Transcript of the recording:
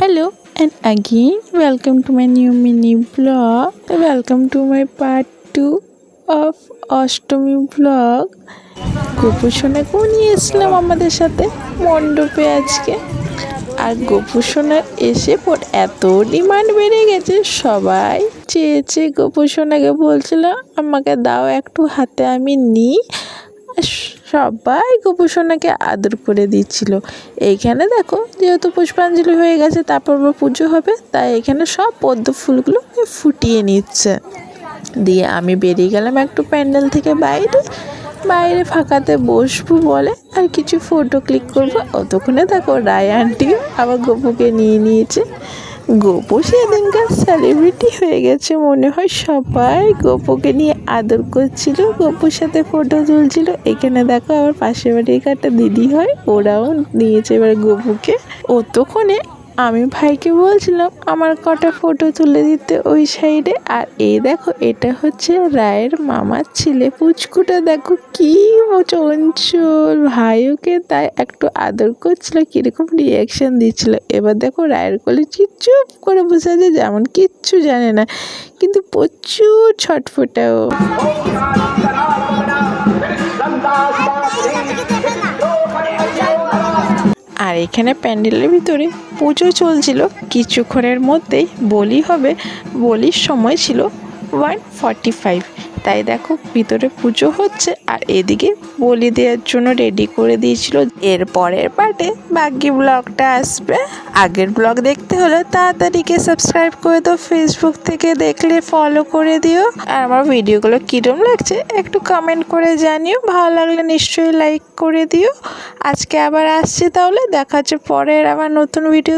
Hello and again welcome to my new mini vlog. Welcome to my part 2 of Ashtami vlog. Gopu সোনাকেও নিয়ে এসলাম আমাদের সাথে মণ্ডপে আজকে। আর গোপু সোনার এসে পর এত ডিমান্ড বেড়ে গেছে, সবাই চেয়েছে গোপু সোনাকে, বলছিল আমাকে দাও একটু হাতে আমি নিই। সবাই গোপু সোনাকে আদর করে দিচ্ছিল। এইখানে দেখো, যেহেতু পুষ্পাঞ্জলি হয়ে গেছে, তারপর পুজো হবে, তাই এখানে সব পদ্ম ফুলগুলো ফুটিয়ে নিচ্ছে। দিয়ে আমি বেরিয়ে গেলাম একটু প্যান্ডেল থেকে বাইরে ফাঁকাতে বসবো বলে আর কিছু ফটো ক্লিক করবো। অতক্ষণে দেখো রায় আন্টি আবার গোপুকে নিয়ে নিয়েছে। গোপু সেদিনকার সেলিব্রিটি হয়ে গেছে মনে হয়, সবাই গোপুকে নিয়ে আদর করছিল, গোপুর সাথে ফটো তুলছিল। এখানে দেখো আবার পাশের বাড়ির একটা দিদি হয়, ওরাও নিয়েছে এবার গোপুকে। অতক্ষণে আমি ভাইকে বলছিলাম আমার কটা ফটো তুলে দিতে ওই সাইডে। আর এই দেখো, এটা হচ্ছে রায়ের মামার ছেলে পুচকুটা, দেখো কি চঞ্চল। ভাইওকে তাই একটু আদর করছিল, কিরকম রিয়াকশন দিচ্ছিল। এবার দেখো রায়ের কোলে চুপ করে বসে আছে, যেমন কিচ্ছু জানে না, কিন্তু প্রচুর ছটফটাও। আর এখানে প্যান্ডেলের ভিতরে পুজো চলছিল। কিছুক্ষণের মধ্যেই বলি হবে, বলির সময় ছিল 1:45। তাই দেখো ভিতরে পুজো হচ্ছে আর এদিকে বলি দেওয়ার জন্য রেডি করে দিয়েছিল। এর পরের পার্টে বাকি ব্লগটা আসবে। আগের ব্লগ দেখতে হলে তাড়াতাড়িকে সাবস্ক্রাইব করে দাও, ফেসবুক থেকে দেখলে ফলো করে দিও। আর আমার ভিডিওগুলো কীরকম লাগছে একটু কমেন্ট করে জানিও, ভালো লাগলে নিশ্চয়ই লাইক করে দিও। আজকে আবার আসছি, তাহলে দেখা হচ্ছে পরের আবার নতুন ভিডিও।